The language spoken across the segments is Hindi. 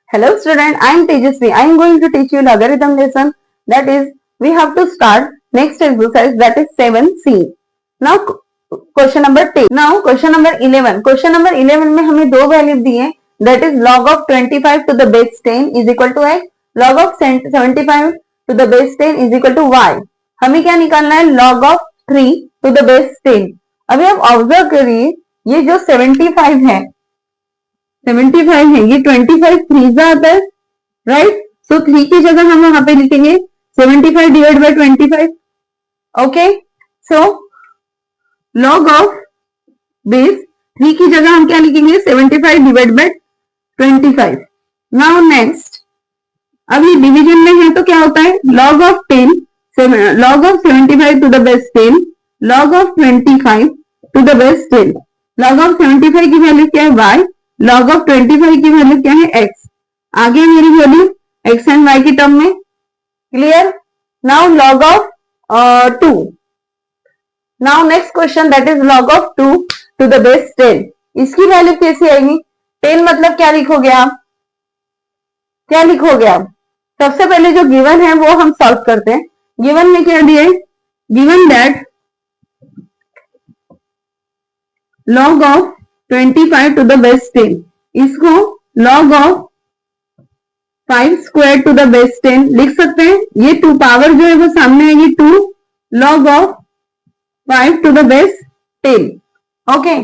Hello student, I am Tejasvi. I am going to teach you logarithm lesson. That is, we have to start next exercise, that is 7c. Now question number 10. Now question number 11. Question number 11 में हमें दो वैल्यू दी है, that is log of 25 to the base 10 is equal to x, log of 75 to the base 10 is equal to y. हमें क्या निकालना है? log of 3 to the base 10. अभी आप ऑब्जर्व करिए, ये जो 75 है 75 है, ये 25 3 आता है, राइट? सो 3 की जगह हम वहां पे लिखेंगे 75 divide by 25. Okay, so log of base 3 की जगह हम क्या लिखेंगे? 75 डिवाइड बाय 25. नाउ नेक्स्ट, अब ये डिवीजन में है तो क्या होता है? Log of 10, log of 75 to the base 10, log of 25 to the base 10. Log of 75 की वैल्यू क्या है? y. लॉग ऑफ 25 की वैल्यू क्या है? x. आगे मेरी वैल्यू x एंड y की टर्म में. Clear? Now log of 2. Now next question, that is log of 2 to the base 10. इसकी वैल्यू कैसे आएगी? 10 मतलब क्या लिखोगे आप? क्या लिखोगे आप? सबसे पहले जो गिवन है वो हम सॉल्व करते हैं. गिवन में क्या दिया है? Given that log of 25 to the base 10, इसको log of 5 square to the base 10 लिख सकते हैं. ये 2 पावर जो है वो सामने आएगी 2 log of 5 to the base 10. Okay,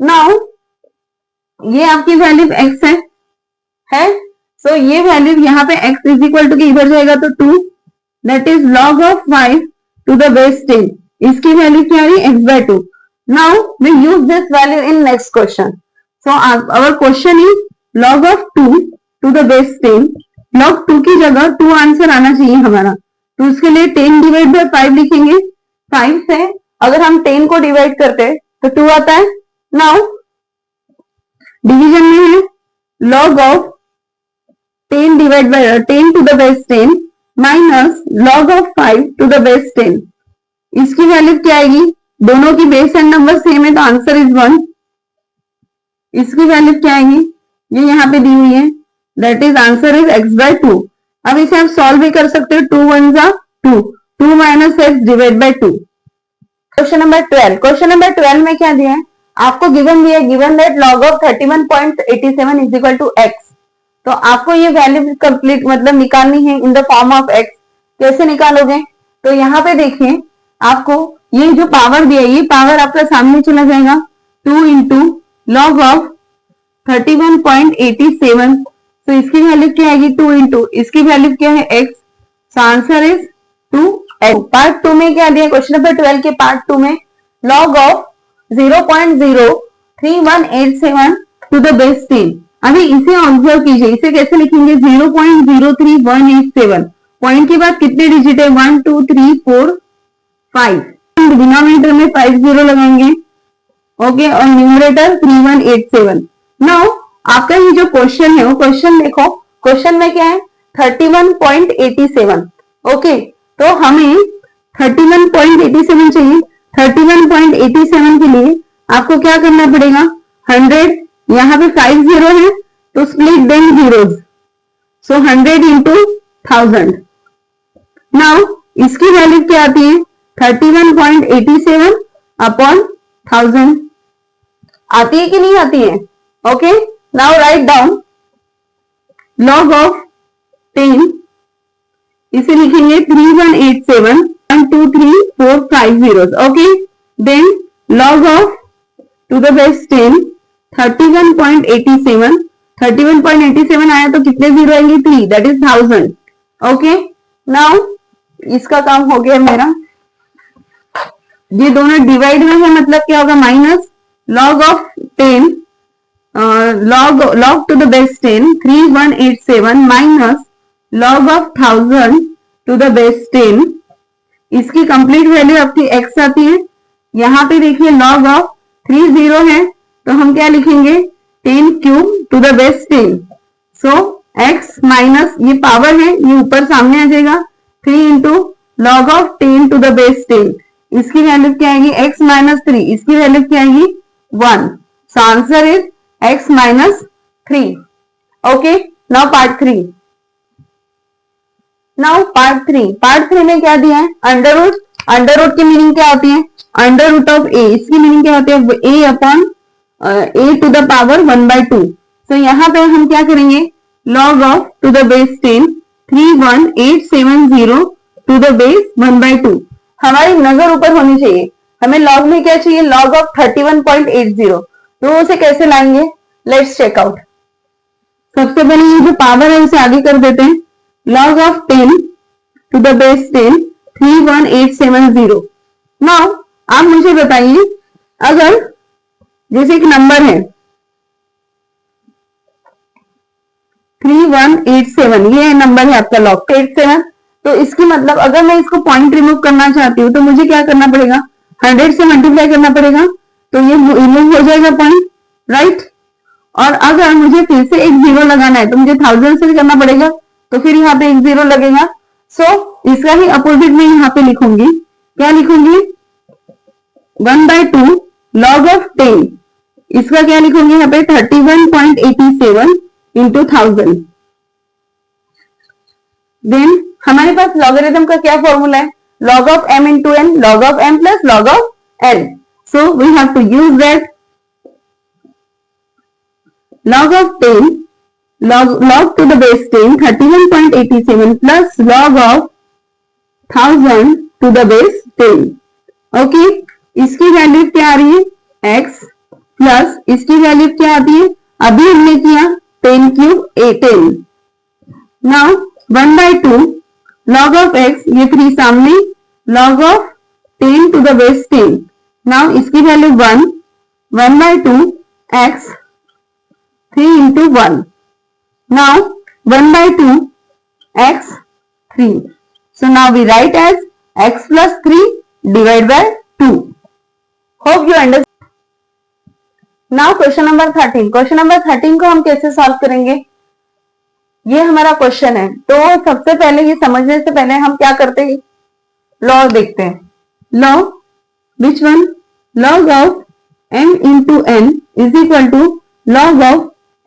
now ये आपकी वैल्यू x है. सो ये वैल्यू यहाँ पे x इज इक्वल टू के इधर जाएगा तो 2, that is log of 5 to the base 10. इसकी वैल्यू क्या है? x by 2. Now we use this value in next question. So our question is log of 2 to the base 10. log 2 की जगह 2 आंसर आना चाहिए हमारा, तो उसके लिए 10 डिवाइड बाय 5 लिखेंगे. 5 से अगर हम 10 को डिवाइड करते हैं तो 2 आता है. नाउ डिवीजन में है log of 10 divide by 10 to the base 10 minus log of 5 to the base 10. इसकी वैल्यू क्या आएगी? दोनों की बेस एंड नंबर सेम है तो आंसर इज 1. इसकी वैल्यू क्या आएगी? ये यहाँ पे दी हुई है, that is answer is x by 2. अब इसे आप सॉल्व भी कर सकते हो. 2 1 जा 2, 2 minus x divide by 2. Question number 12. Question number 12 में क्या दिया है? आपको गिवन दिया है, given that log of 31.87 is equal to x. तो आपको ये वैल्यू कंप्लीट मतलब निकालनी है in the form of x. कैसे निकालोगे? तो यहाँ पे देखिए, आपको ये जो पावर दिया है, ये पावर आपका सामने चला जाएगा. 2 इंटू लॉग ऑफ 31.87. तो इसकी वैल्यू क्या आएगी? 2 इंटू इसकी वैल्यू क्या है? x. So answer is 2x. Part 2 में क्या दिया? क्वेश्चन नंबर 12 के पार्ट 2 में log of 0.03187 to the base 10. अभी इसे ऑब्जर्व कीजिए, इसे कैसे लिखेंगे? 0.03187. पॉइंट के बाद कितने डिजिट है? 1 2 3 4 5. डिनोमिनेटर में 5 0 लगाएंगे. ओके, और न्यूमरेटर 3187. नाउ आपका ये जो क्वेश्चन है वो क्वेश्चन देखो, क्वेश्चन में क्या है? 31.87. ओके, तो हमें 31.87 चाहिए. 31.87 के लिए आपको क्या करना पड़ेगा? 100, यहाँ पे 5 0 है तो स्प्लिट देम जीरोज. सो 100 इंटू 1000. नाउ इसकी वैल्यू क्या आती है? 31.87 अपॉन 1000. आती है कि नहीं आती है? Okay, now write down log of 10, इसे लिखेंगे 3187.23450. Okay, then log of to the base 10 31.87. 31.87 आया तो कितने जीरो आएंगे? 3, दैट इज 1000. ओके, नाउ इसका काम हो गया मेरा. ये दोनों डिवाइड में है मतलब क्या होगा? Minus log of 10 log to the base 10 3187 minus log of 1000 to the base 10. इसकी कंप्लीट वैल्यू आपकी x आती है. यहाँ पे देखिए लॉग ऑफ 3 0 है तो हम क्या लिखेंगे? 10 cube to the base 10. So x minus ये पावर है, ये ऊपर सामने आ जाएगा. 3 into log of 10 to the base 10. इसकी वैल्यू क्या आएगी? x minus 3. इसकी वैल्यू क्या आएगी? 1. So answer is x minus 3. Okay, now part 3। Now part three में क्या दिया है, अंडर रूट की मीनिंग क्या होती है, अंडर रूट ऑफ ए, इसकी मीनिंग क्या होती है, A upon A to the power 1/2। तो यहाँ पे हम क्या करेंगे, log of to the base 10 31870 to the base 1/2। हमारी नजर ऊपर होनी चाहिए, हमें लॉग में क्या चाहिए, लॉग ऑफ 31.80। तो उसे कैसे लाएंगे, लेट्स चेक आउट। सबसे पहले ये जो पावर है उसे आगे कर देते हैं, log of 10 to the base 10 31870। Now आप मुझे बताइए, अगर जैसे एक नंबर है 3187, ये नंबर है आपका log 87, तो इसकी मतलब अगर मैं इसको पॉइंट रिमूव करना चाहती हूँ तो मुझे क्या करना पड़ेगा, 100 से मल्टीप्लाई करना पड़ेगा, तो ये रिमूव हो जाएगा पॉइंट, राइट। और अगर मुझे फिर से एक जीरो लगाना है तो मुझे 1000 से भी करना पड़ेगा, तो फिर यहाँ पे एक जीरो लगेगा। सो इसका ही अपोजिट में यहाँ पे लिखूंगी, क्या लिखूंगी, 1/2 log of 10, इसका क्या लिखूंगी यहाँ पे 31.87 इंटू 1000। देन हमारे पास लॉगरिथम का क्या फॉर्मूला है, log of m into n, log of m plus log of n। So we have to use that, log of 10 log to the base 10 31.87 plus log of 1000 to the base 10। Okay, इसकी वैल्यू क्या आ रही है, x प्लस इसकी वैल्यू क्या आती है, अभी हमने किया 10 cube 10। Now 1/2 log of x, ये 3 सामने, log of 10 to the base 10। Now इसकी value 1/2 x 3 into 1। Now 1/2 x 3. So now we write as x plus 3 divided by 2. Hope you understand. Now question number 13. Question number 13 को हम कैसे सॉल्व करेंगे, ये हमारा क्वेश्चन है। तो सबसे पहले ये समझने से पहले हम क्या करते हैं, लॉ देखते हैं। Law which one, log of m into n is equal to log of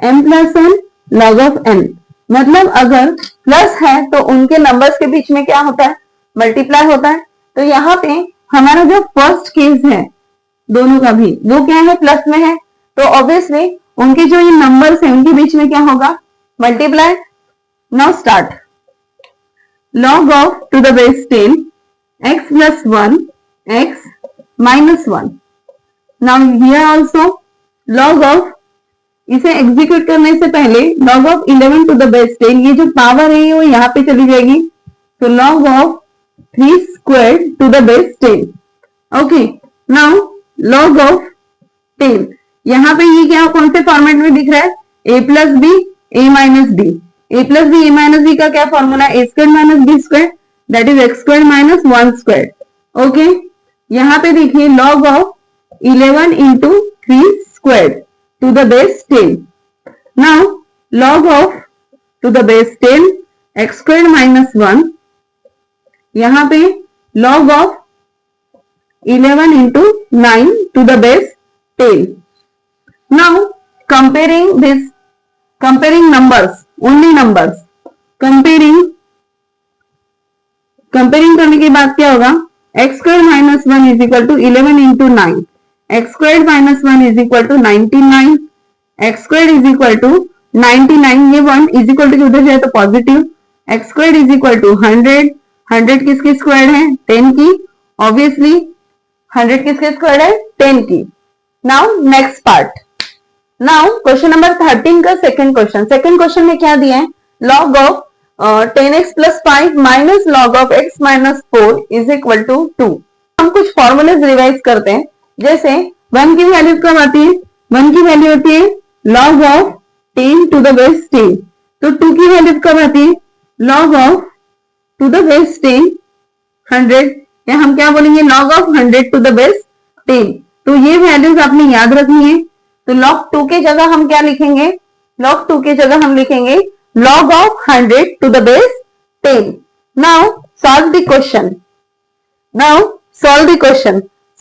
m plus n log of n। मतलब अगर प्लस है तो उनके नंबर्स के बीच में क्या होता है, मल्टीप्लाई होता है। तो यहाँ पे हमारा जो फर्स्ट केस है दोनों का भी, वो क्या है, प्लस में है, तो ऑब्वियसली उनके जो ये नंबर्स हैं उनके बीच में क्या होगा, multiply. Now start, log of to the base 10 x plus 1 x minus 1। Now here also log of, इसे एग्जीक्यूट करने से पहले log of 11 to the base 10, ये जो पावर है वो यहाँ पे चली जाएगी, तो log of 3 square to the base 10। Okay, now log of 10, यहाँ पे ये क्या कौन से फॉर्मेट में दिख रहा है, a plus B a minus B. a plus B a minus B का क्या फॉर्मूला है, a square minus B square, that is x square minus 1 square. Okay, यहाँ पे देखिए log of 11 into 3 square to the base 10। Now log of to the base 10 x squared minus 1, यहाँ पे log of 11 into 9 to the base 10। Now comparing this, comparing numbers, only numbers, comparing करने के बाद क्या होगा, x squared minus 1 is equal to 11 into 9, x squared minus 1 is equal to 99, x squared is equal to 99, ये 1 is equal to उधर जाए तो positive, x squared is equal to 100, 100 किसकी स्क्वायर है, 10 की, ऑब्वियसली 100 किसकी स्क्वायर है, 10 की। Now next part, now question number 13 का सेकंड क्वेश्चन में क्या दिया है, log of 10x plus 5 minus log of x minus 4 is equal to 2। हम कुछ फॉर्मूलेज रिवाइज करते हैं, जैसे 1 की वैल्यू कब आती है, 1 की वैल्यू होती है log of 10 to the base 10, तो 2 की वैल्यू कब आती है, log of to the base 10 100, या हम क्या बोलेंगे log of 100 to the base 10। तो ये वैल्यूज आपने याद रखनी है, तो log 2 के जगह हम क्या लिखेंगे, log 2 के जगह हम लिखेंगे log of 100 to the base 10। Now solve the question।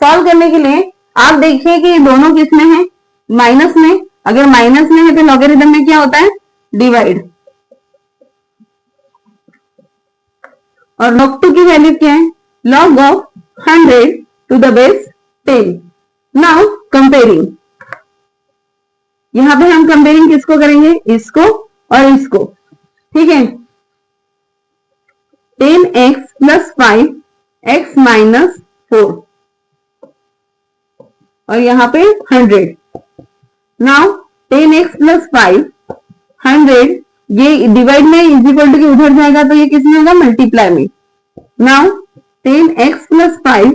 Solve करने के लिए आप देखिए कि दोनों किस में है, माइनस में। अगर माइनस में है तो लॉगरिथम में क्या होता है, डिवाइड। और log 2 की वैल्यू क्या है? log of 100 to the base 10. Now comparing, यहां पे हम कंपेयरिंग किसको करेंगे? इसको और इसको, ठीक है। 10x plus 5x minus 4 और यहाँ पे 100. नाउ 10x plus 5 100, ये डिवाइड में इज इक्वल टू के उधर जाएगा तो ये किसमें होगा? मल्टीप्लाई में. Now 10x plus 5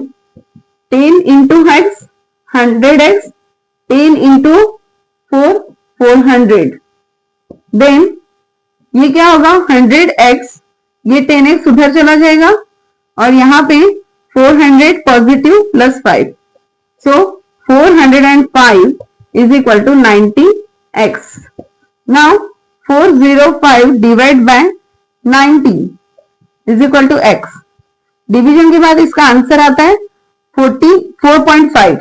10 into x 100x 10 into 4 400. Then ये क्या होगा? 100x, ये 10x उधर चला जाएगा और यहाँ पे 400 positive plus 5. So 405 is equal to 90x. Now 405 divide by 90 is equal to x. Division के बाद इसका आंसर आता है 4.5.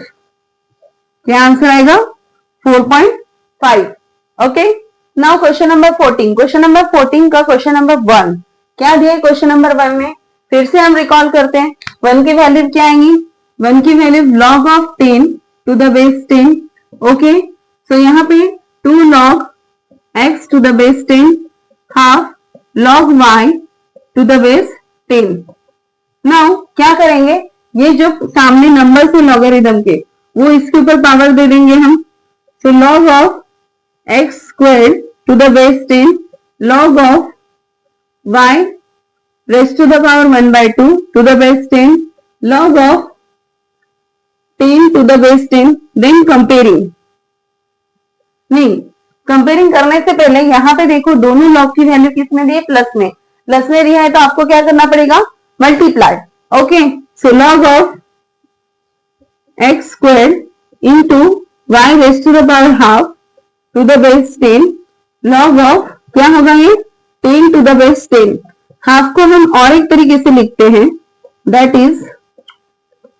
क्या आंसर आएगा? 4.5. Okay. Now question number 14. Question number 14 का क्वेश्चन नंबर 1 क्या दिया है? क्वेश्चन नंबर 1 में फिर से हम रिकॉल करते हैं. 1 की वैल्यू क्या आएंगी? 1 की value log of 10 to the base 10. Okay. So यहाँ पे 2 log x to the base 10 half log y to the base 10. Now क्या करेंगे? ये जो सामने नंबर है लॉगरिथम के, वो इसके ऊपर पावर दे देंगे हम. सो log of x squared to the base 10 log of y raised to the power 1 by 2 to the base 10 log of 10 to the base 10. Then comparing, नहीं, कंपेयरिंग करने से पहले यहाँ पे देखो दोनों लॉग की वैल्यू किस में दी है? प्लस में. प्लस में दिया है तो आपको क्या करना पड़ेगा? Multiply. Okay. So log of X square into Y raise to the power half to the base 10 log of क्या होगा? ये 10 टू द बेस 10. हाफ को हम और एक तरीके से लिखते हैं, दैट इज,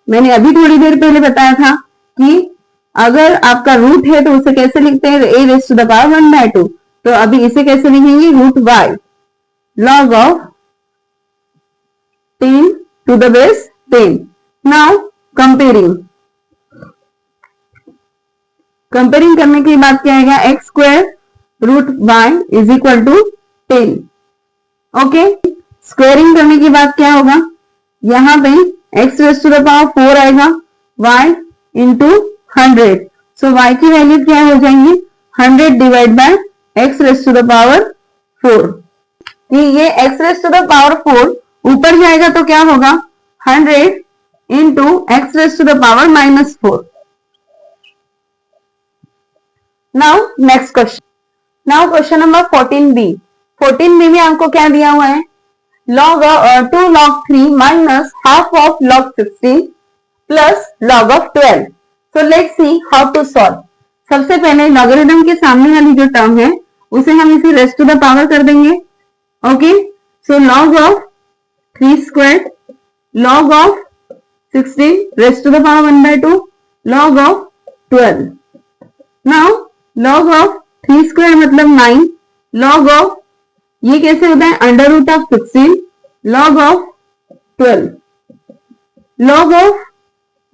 मैंने अभी थोड़ी देर पहले बताया था कि अगर आपका रूट है तो उसे कैसे लिखते हैं? a raise to the power 1 by 2. तो अभी इसे कैसे लिखेंगे? Root y log of 10 to the base 10. Now comparing, comparing करने के बाद क्या आएगा? X square root Y is equal to 10. Okay. Squaring करने के बाद क्या होगा? यहाँ पे X raise to the power 4 आएगा, y इंटू 100. सो y की वैल्यू क्या हो जाएंगी? 100 divide bye x raise to the power 4. ये X raise to the power 4 ऊपर जाएगा तो क्या होगा? 100 into X raise to the power -4. Now next question. Now question number 14b. 14b में आपको क्या दिया हुआ है? log 2 log 3 minus half of log 16 plus log of 12. So let's see how to solve. सबसे पहले लॉगरिथम के सामने वाली जो टर्म है उसे हम इसे रेज टू द पावर कर देंगे. Okay. So log of 3 squared log of 16 raise to the power 1 by 2 log of 12. नाउ log of 3 squared मतलब 9 log of ये कैसे होता है? Under root of 16 log of 12 log of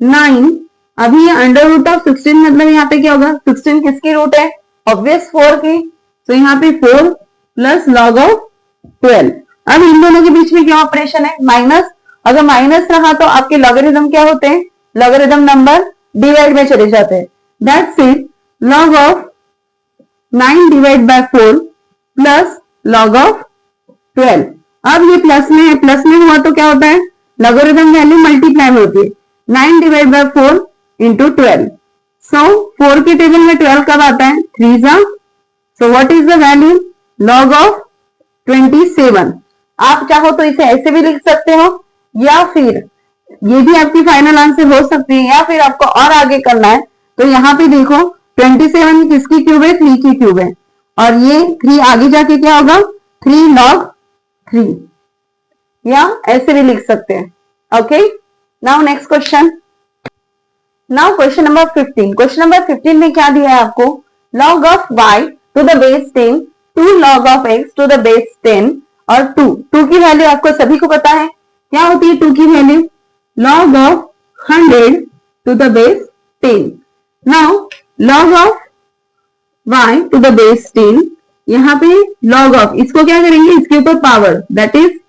9. अभी ये अंडर रूट ऑफ 16 मतलब यहाँ पे क्या होगा? 16 किसकी रूट है? ऑब्वियस 4 की. तो यहाँ पे 4 प्लस log of 12. अब इन दोनों के बीच में क्या ऑपरेशन है? माइनस. अगर माइनस रहा तो आपके लॉगरिथम क्या होते हैं? लॉगरिथम नंबर डिवाइड में चले जाते हैं. That's it. log of 9 divide by 4 plus log of 12. अब ये प्लस में है, प्लस में हुआ तो क्या होता है? लॉगरिथम वैल्यू मल्टीप्लाई में होती है. 9 डिवाइड बाय 4 इंटू 12. सो 4 के टेबल में 12 कब आता है? 3 जा. So what is the value? log of 27. आप चाहो तो इसे ऐसे भी लिख सकते हो या फिर ये भी आपकी फाइनल आंसर हो सकती है, या फिर आपको और आगे करना है तो यहाँ पे देखो 27 किसकी क्यूब है? 3 की क्यूब है. और ये 3 आगे जाके क्या होगा? 3 log 3, या ऐसे भी लिख सकते हैं. Okay. Now next question. Now question number 15. Question number 15 में क्या दिया है आपको? log of y to the base 10 2 log of x to the base 10 और 2 की वैल्यू आपको सभी को पता है. क्या होती है 2 की value? log of 100 to the base 10. Now log of y to the base 10, यहाँ पे log of, इसको क्या करेंगे, इसके ऊपर power, that is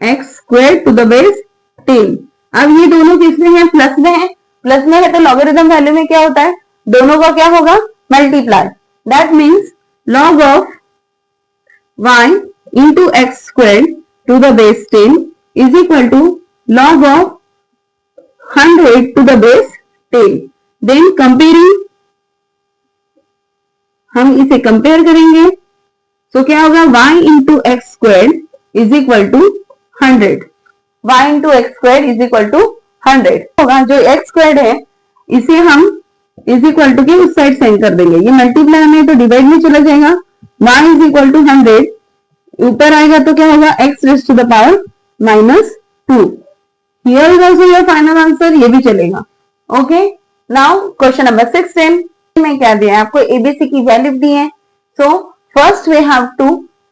x square to the base 10. अब ये दोनों किसमें है? प्लस में है. प्लस में है तो लॉगरिथम वैल्यू में क्या होता है? दोनों का क्या होगा? Multiply. That means log of y into x square to the base 10 is equal to log of 100 to the base 10. Then comparing, हम इसे कंपेयर करेंगे. तो क्या होगा? y into x square is equal to 100. y into x square is equal to 100 होगा. जो x squared है इसे हम इज इक्वल टू के उस साइड साइन कर देंगे. ये मल्टीप्लाई में तो डिवाइड में चला जाएगा. y इज इक्वल टू 100 ऊपर आएगा तो क्या होगा? x raise to the power -2. Here is also your final answer. ये भी चलेगा. ओके, नाउ क्वेश्चन नंबर 16 में क्या दिया है आपको? एबीसी की वैल्यू दी है. So first we have to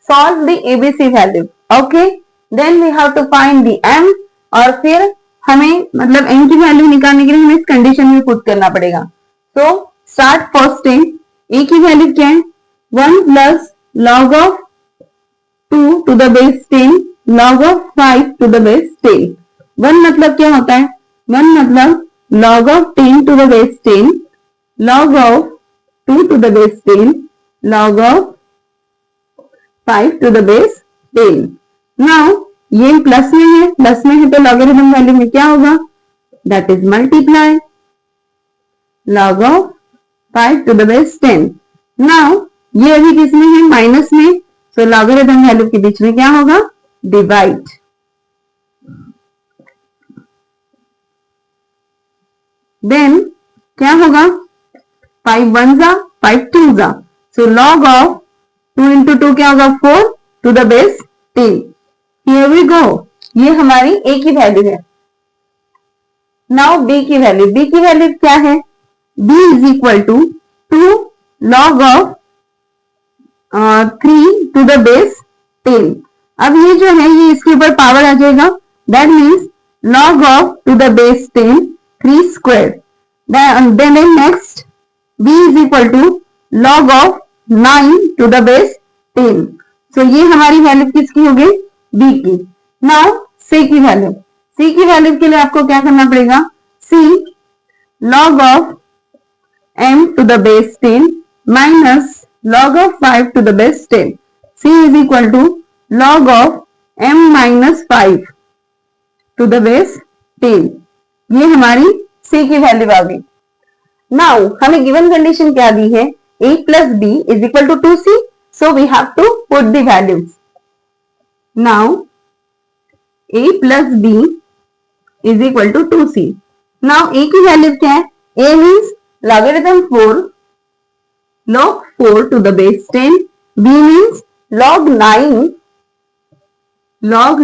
solve the ABC value. Okay, then we have to find the m, और फिर हमें मतलब m की वैल्यू निकालने के लिए हमें इस कंडीशन में पुट करना पड़ेगा. So start first step. a की वैल्यू क्या है? 1 plus log of 2 to the base 10 log of 5 to the base 10. 1 मतलब क्या होता है? 1 मतलब log of 10 to the base 10 log of 2 to the base 10 log of 5 to the base 10. Now ये प्लस में है, प्लस में है तो लॉगरिथम वैल्यू में क्या होगा? That is multiply log of 5 to the base 10. Now ये अभी किसमें है? माइनस में. तो लॉगरिथम वैल्यू के बीच में क्या होगा? डिवाइड. देन क्या होगा? 5 1 जा, 5 2 जा. सो log of 2 into 2 क्या होगा? 4 to the base 10. Here we go. ये हमारी a की वैल्यू है. नाउ b की वैल्यू. b की वैल्यू क्या है? b is equal to 2 log of 3 to the base 10. अब ये जो है ये इसके ऊपर पावर आ जाएगा. That means log of to the base 10 3 square. Then next b is equal to log of 9 to the base 10. So ये हमारी वैल्यू किसकी हो गई? b की. नाउ c की वैल्यू. c की वैल्यू के लिए आपको क्या करना पड़ेगा? c log of m to the base 10 minus log of 5 to the base 10. c is equal to log of m minus 5 to the base 10. ये हमारी c की वैल्यू आ गई. नाउ हमें गिवन कंडीशन क्या दी है? a plus b is equal to 2c. So we have to put the values. Now a plus b is equal to 2c. Now a की वैल्यू क्या है? a means logarithm 4 log 4 to the base 10. b means log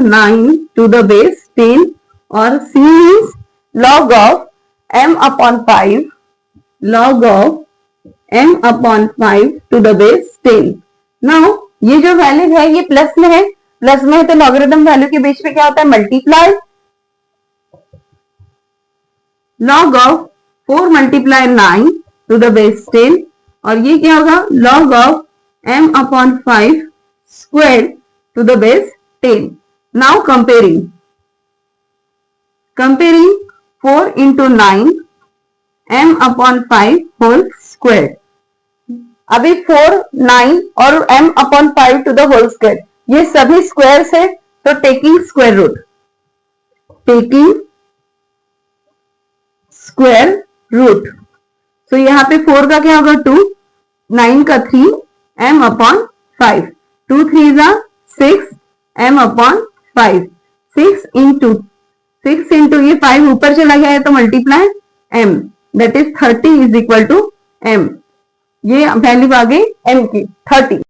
9 to the base 10. और c means log of m upon 5 log of m upon 5 to the base 10. Now ये जो वैल्यू है ये प्लस में है. प्लस में है तो लॉगरिथम वैल्यू के बीच में क्या होता है? Multiply. log of 4 multiply 9 to the base 10. और ये क्या होगा? log of m upon 5 square to the base 10. Now comparing 4 into 9 m upon 5 whole square. अभी 4 9 और m upon 5 to the whole square ये सभी स्क्वायर है तो टेकिंग स्क्वायर रूट. तो यहाँ पे 4 का क्या होगा? 2, 9 का 3 m अपॉन 5. 2 3 जा 6 m अपॉन 5. 6 इंटू ये 5 ऊपर चला गया है तो multiply m, that is 30 is equal to m. ये वैल्यू आ गई m की 30.